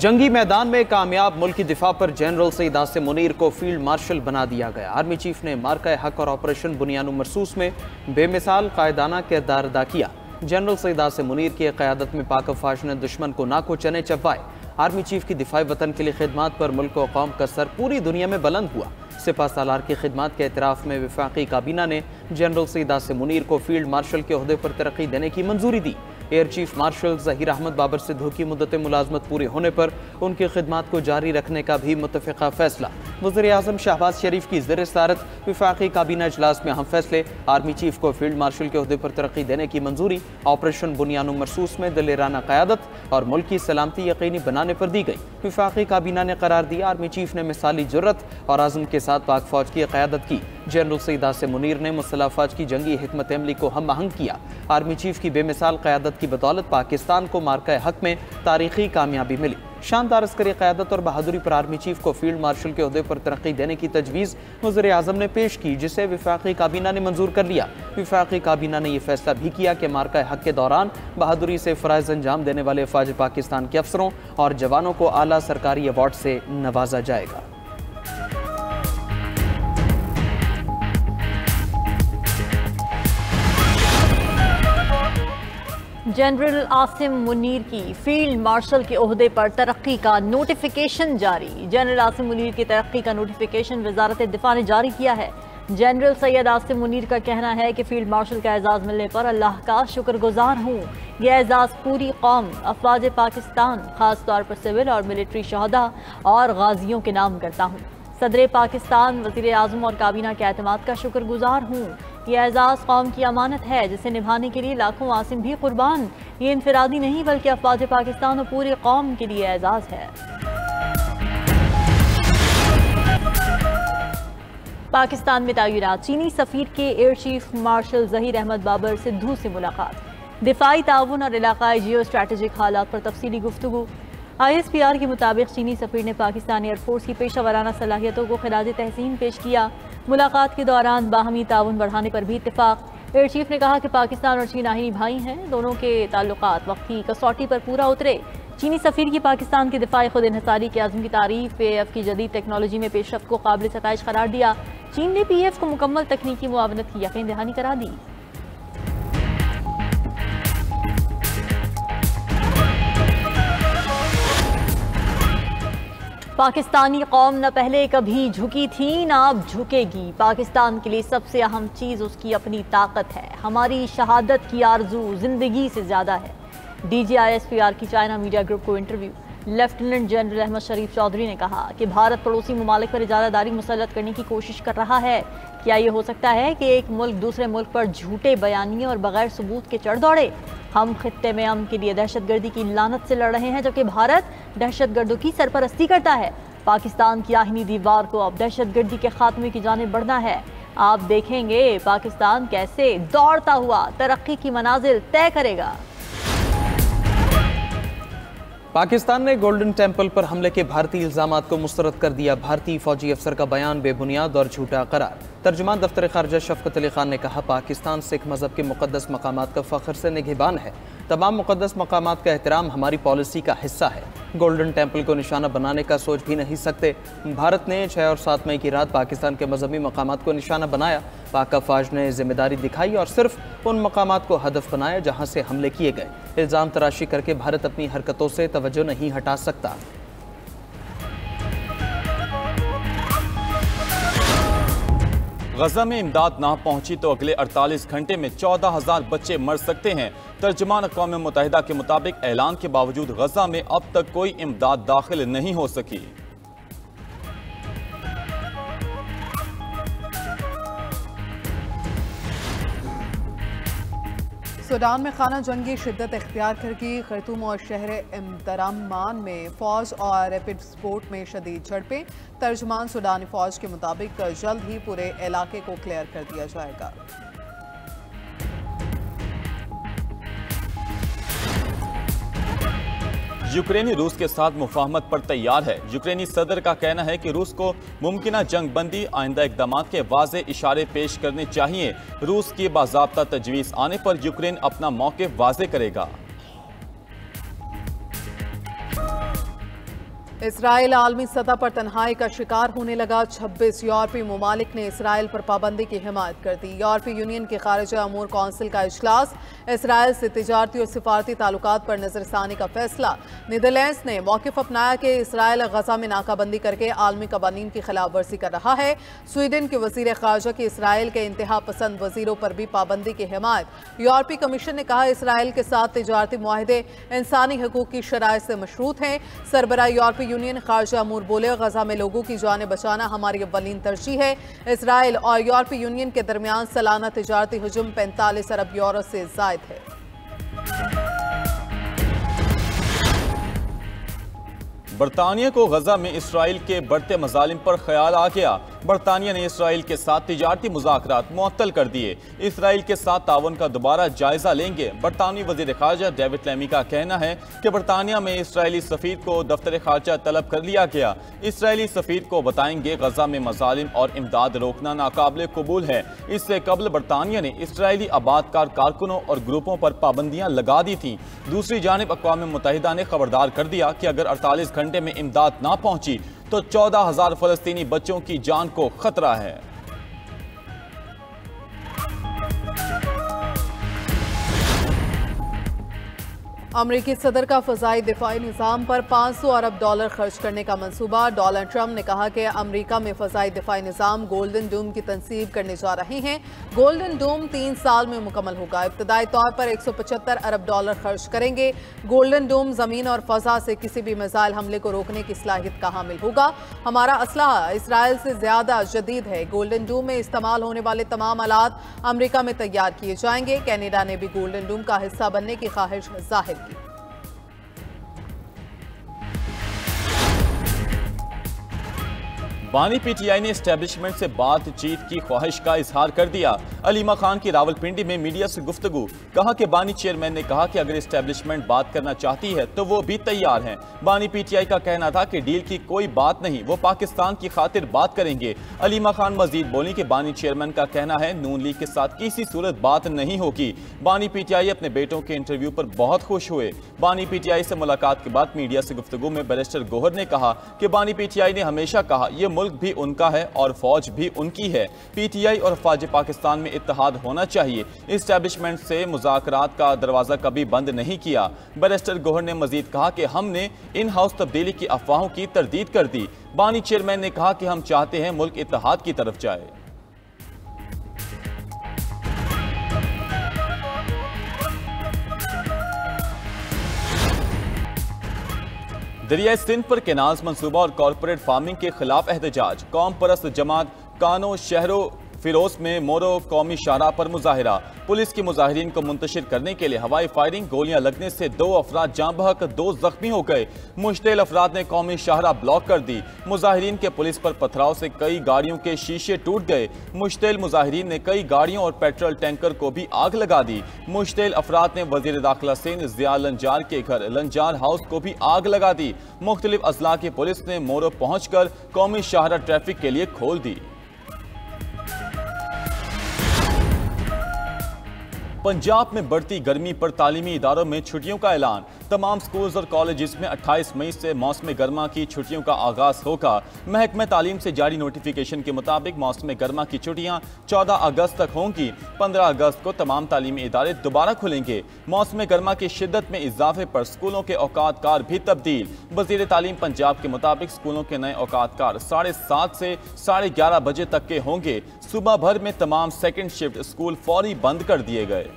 जंगी मैदान में कामयाब मुल्की दिफा पर जनरल सईद आसिम मुनीर को फील्ड मार्शल बना दिया गया। आर्मी चीफ ने मार्का हक और ऑपरेशन बुनियान मरसूस में बेमिसाल कायदाना किरदार अदा किया। जनरल सईद आसिम मुनीर की क़यादत में पाक अफवाज ने दुश्मन को नाको चने चबवाए। आर्मी चीफ की दिफाई वतन के लिए खिदमात पर मुल्क और कौम का सर पूरी दुनिया में बुलंद हुआ। सिपा सालार की खिदमात के एतराफ़ में वफाकी काबीना ने जनरल सईद आसिम मुनीर को फील्ड मार्शल के ओहदे पर तरक्की देने की मंजूरी दी। Air chief marshal Zaheer Ahmed Babar Sidhu की मुद्दत मुलाजमत पूरे होने पर उनकी खिदमात को जारी रखने का भी मुत्तफ़िक़ा फैसला। वज़ीर आज़म शहबाज शरीफ की ज़ेर सदारत वफाकी काबीना इजलास में अहम फैसले। आर्मी चीफ को फील्ड मार्शल के ओहदे पर तरक्की देने की मंजूरी। ऑपरेशन बुनियान मरसूस में दिलेराना क़यादत और मुल्क की सलामती यकीनी बनाने पर दी गई। वफाकी काबीना ने करार दिया, आर्मी चीफ ने मिसाली जुर्रत और आज़म के साथ पाक फौज की क़यादत की। जनरल सईद आसिम मुनीर ने मुसल्लह अफ़वाज की जंगी हिकमत अमली को हम आहंग किया। आर्मी चीफ की बेमिसाल क़यादत की बदौलत पाकिस्तान को मार्का हक में तारीखी कामयाबी मिली। शानदार अस्करी क़यादत और बहादुरी पर आर्मी चीफ को फील्ड मार्शल के ओहदे पर तरक्की देने की तजवीज़ वज़ीर आज़म ने पेश की, जिसे वफाकी काबीना ने मंजूर कर लिया। वफाकी काबीना ने यह फैसला भी किया कि मार्का हक के दौरान बहादुरी से फ़राइज़ अंजाम देने वाले अफ़वाज पाकिस्तान के अफसरों और जवानों को आला सरकारी अवार्ड से नवाजा जाएगा। जनरल आसिम मुनीर की फील्ड मार्शल के ओहदे पर तरक्की का नोटिफिकेशन जारी। जनरल आसिम मुनीर की तरक्की का नोटिफिकेशन वजारत दिफा ने जारी किया है। जनरल सैयद आसिम मुनीर का कहना है कि फील्ड मार्शल का एजाज़ मिलने पर अल्लाह का शुक्रगुजार हूँ। यह एजाज़ पूरी कौम, अफवाज पाकिस्तान, ख़ास तौर पर सिविल और मिलिट्री शहदा और गाजियों के नाम करता हूँ। सदर पाकिस्तान, वज़ीर आज़म और काबीना के एतमाद का शुक्रगुजार हूँ। यह एजाज़ कौम की अमानत है जिसे निभाने के लिए लाखों आसिम भी कुर्बान। ये इनफरादी नहीं बल्कि अफवाज पाकिस्तान और पूरी कौम के लिए एजाज़ है। पाकिस्तान में तैनात चीनी सफ़ीर के air chief marshal Zaheer Ahmed Babar Sidhu से मुलाकात। दिफाई ताउन और इलाकाई जियो स्ट्रेटेजिक हालात पर तफसीली गुफ्तगू। ISPR के मुताबिक चीनी सफ़ीर ने पाकिस्तान एयरफोर्स की पेशा वराना सलाहियतों को खिराज तहसीन पेश किया। मुलाकात के दौरान बाहमी ताउन बढ़ाने पर भी इत्तेफाक। एयर चीफ ने कहा कि पाकिस्तान और चीन आहिनी भाई हैं, दोनों के ताल्लुकात वक्ती कसौटी पर पूरा उतरे। चीनी सफ़ीर की पाकिस्तान के दिफाई खुद इन्हसारी के आज़म की तारीफ, PAF की जदीद टेक्नोलॉजी में पेशरफ्त को काबिल सताइश करार दिया। चीन ने PAF को मुकम्मल तकनीकी मुआवनत की यकीन दहानी करा दी। पाकिस्तानी कौम न पहले कभी झुकी थी न अब झुकेगी। पाकिस्तान के लिए सबसे अहम चीज़ उसकी अपनी ताकत है। हमारी शहादत की आरजू जिंदगी से ज़्यादा है। DG ISPR की चाइना मीडिया ग्रुप को इंटरव्यू। लेफ्टिनेंट जनरल अहमद शरीफ चौधरी ने कहा कि भारत पड़ोसी ममालिक पर इजारादारी मुसल्लत करने की कोशिश कर रहा है। क्या ये हो सकता है कि एक मुल्क दूसरे मुल्क पर झूठे बयानिए और बगैर सबूत के चढ़ दौड़े? हम खित्ते में अमन के लिए दहशतगर्दी की लानत से लड़ रहे हैं, जबकि भारत दहशतगर्दों की सरपरस्ती करता है। पाकिस्तान की आहिनी दीवार को अब दहशतगर्दी के खात्मे की जानिब बढ़ना है। आप देखेंगे पाकिस्तान कैसे दौड़ता हुआ तरक्की की मनाजिल तय करेगा। पाकिस्तान ने गोल्डन टेम्पल पर हमले के भारतीय इल्जामात को मुस्तरद कर दिया। भारतीय फौजी अफसर का बयान बेबुनियाद और झूठा करार। तर्जुमान दफ्तर खारजा शफकत अली खान ने कहा, पाकिस्तान सिख मजहब के मुक़द्दस मकामात का फ़ख्र से निगहबान है। तमाम मुक़द्दस मकामात का एहतराम हमारी पॉलिसी का हिस्सा है। गोल्डन टेम्पल को निशाना बनाने का सोच भी नहीं सकते। भारत ने 6 और 7 मई की रात पाकिस्तान के मजहबी मकामात को निशाना बनाया। पाक अफवाज ने जिम्मेदारी दिखाई और सिर्फ उन मकामात को हदफ बनाया जहाँ से हमले किए गए। इल्ज़ाम तराशी करके भारत अपनी हरकतों से तवज्जो नहीं हटा सकता। गजा में इमदाद ना पहुंची तो अगले 48 घंटे में 14,000 बच्चे मर सकते हैं। तर्जुमान अक़वाम मुत्तहिदा के मुताबिक ऐलान के बावजूद गजा में अब तक कोई इमदाद दाखिल नहीं हो सकी। सूडान में खाना जंगी शिद्दत इख्तियार करके खर्तूम और शहर इमदरामान में फ़ौज और रैपिड सपोर्ट में शदीद झड़पें। तर्जुमान सूडानी फ़ौज के मुताबिक जल्द ही पूरे इलाके को क्लियर कर दिया जाएगा। यूक्रेनी रूस के साथ मुफाहमत पर तैयार है। यूक्रेनी सदर का कहना है कि रूस को मुमकिना जंग बंदी आइंदा इकदाम के वाज़े इशारे पेश करने चाहिए। रूस की बाज़ाब्ता तजवीज़ आने पर यूक्रेन अपना मौक़िफ़ वाज़े करेगा। इसराइल आलमी सतह पर तन्हाई का शिकार होने लगा। 26 यूरोपीय ममालिक ने इसराइल पर पाबंदी की हिमायत कर दी। यूरोपीय यूनियन के खारिजा अमूर कौंसिल का इजलास, इसराइल से तिजारती और सिफारती ताल्लुकात पर नजरसानी का फैसला। नीदरलैंड्स ने मौक़िफ़ अपनाया कि इसराइल गजा में नाकाबंदी करके आलमी कवानीन की खिलाफ वर्जी कर रहा है। स्वीडन के वज़ीर ख़ारजा की इसराइल के इंतहा पसंद वज़ीरों पर भी पाबंदी की हिमायत। यूरोपीय कमीशन ने कहा इसराइल के साथ तिजारती मुआहदे इंसानी हकूक़ की शराइत से मशरूत हैं। सरबराह यूरोपीय यूनियन खारजा अमूर बोले, गजा में लोगों की जानें बचाना हमारी अव्वलीन तरजीह है। इसराइल और यूरोपीय यूनियन के दरमियान सालाना तिजारती हुजूम 45 अरब यूरो से ज़ायद है। बरतानिया को गजा में इसराइल के बढ़ते मजालिम पर ख्याल आ गया। बरतानिया ने इसराइल के साथ तिजारती मुज़ाकरात मुअत्तल कर दिए। इसराइल के साथ ताउन का दोबारा जायजा लेंगे। बरतानवी वज़ीर ख़ारजा डेविड लैमी का कहना है कि बरतानिया में इसराइली सफ़ीर को दफ्तर ख़ारजा तलब कर लिया गया। इसराइली सफ़ीर को बताएंगे गजा में मजालिम और इमदाद रोकना नाकाबिल कबूल है। इससे कबल बरतानिया ने इसराइली आबादकार कारकुनों और ग्रुपों पर पाबंदियाँ लगा दी थीं। दूसरी जानिब अक़वाम मुत्तहिदा ने खबरदार कर दिया कि अगर 48 घंटे में इमदाद ना पहुंची तो 14,000 फ़लस्तीनी बच्चों की जान को खतरा है। अमरीकी सदर का फ़ज़ाई दिफाई निज़ाम पर $500 अरब खर्च करने का मंसूबा। डोनाल्ड ट्रंप ने कहा कि अमरीका में फ़ज़ाई दिफाई निज़ाम गोल्डन डोम की तनसीब करने जा रहे हैं। गोल्डन डोम 3 साल में मुकम्मल होगा। इब्तदाई तौर पर $175 अरब खर्च करेंगे। गोल्डन डोम ज़मीन और फ़ज़ा से किसी भी मिसाइल हमले को रोकने की सलाहियत का हामिल होगा। हमारा असलहा इसराइल से ज़्यादा जदीद है। गोल्डन डोम में इस्तेमाल होने वाले तमाम आलात अमरीका में तैयार किए जाएंगे। कैनेडा ने भी गोल्डन डोम का हिस्सा बनने की ख्वाहिश जाहिर की। बानी पीटीआई ने एस्टेब्लिशमेंट से बातचीत की ख्वाहिश का इजहार कर दिया। अलीमा खान की रावलपिंडी में मीडिया से गुफ्तगू, कहा कि बानी चेयरमैन ने कहा कि अगर एस्टेब्लिशमेंट बात करना चाहती है तो वो भी तैयार हैं। बानी पीटीआई का कहना था कि डील की कोई बात नहीं, वो पाकिस्तान की खातिर बात करेंगे। अलीमा खान मजीद बोली कि बानी चेयरमैन का कहना है नून लीग के साथ किसी सूरत बात नहीं होगी। बानी पीटीआई अपने बेटों के इंटरव्यू पर बहुत खुश हुए। बानी पीटीआई से मुलाकात के बाद मीडिया से गुफ्तगू में बैरिस्टर गोहर ने कहा कि बानी पीटीआई ने हमेशा कहा यह मुल्क भी उनका है और फौज भी उनकी है। पीटीआई और फौज पाकिस्तान में इत्तेहाद होना चाहिए। इस्टेब्लिशमेंट से मुज़ाकरात का दरवाज़ा कभी बंद नहीं किया। बैरिस्टर गोहर ने मजीद कहा कि हमने इन हाउस तब्दीली की अफवाहों की तरदीद कर दी। बानी चेयरमैन ने कहा कि हम चाहते हैं मुल्क इत्तेहाद की तरफ जाए। दरियाई सिंध पर केनाल्स मंसूबा और कॉरपोरेट फार्मिंग के खिलाफ एहतजाज। कौम परस्त जमात कानो शहरों फिरोज में मोरो कौमी शाहराह पर मुजाहिरा। पुलिस की मुजाहिरीन को मुंतशिर करने के लिए हवाई फायरिंग, गोलियां लगने से 2 अफराद जाँ बहक, 2 जख्मी हो गए। मुश्तिल अफराद ने कौमी शाहराह ब्लॉक कर दी। मुजाहिरीन के पुलिस पर पथराव से कई गाड़ियों के शीशे टूट गए। मुश्तिल मुजाहिरीन ने कई गाड़ियों और पेट्रोल टैंकर को भी आग लगा दी। मुश्तिल अफराद ने वजीर दाखिला सिंध ज़िया लंजार के घर लंजार हाउस को भी आग लगा दी। मुख्तलिफ अजला की पुलिस ने मोरो पहुंचकर कौमी शाहराह ट्रैफिक के लिए खोल दी। पंजाब में बढ़ती गर्मी पर तालीमी इदारों में छुट्टियों का ऐलान। तमाम स्कूल्स और कॉलेजेस में 28 मई से मौसम गर्मा की छुट्टियों का आगाज होगा। महकमा तालीम से जारी नोटिफिकेशन के मुताबिक मौसम गर्मा की छुट्टियां 14 अगस्त तक होंगी। 15 अगस्त को तमाम तालीमी इदारे दोबारा खुलेंगे। मौसम गर्मा की शिद्दत में इजाफे पर स्कूलों के औकात कार भी तब्दील। वज़ीर तालीम पंजाब के मुताबिक स्कूलों के नए औकात कार 7:30 से 11:30 बजे तक के होंगे। सुबह भर में तमाम सेकेंड शिफ्ट स्कूल फौरी बंद कर दिए गए।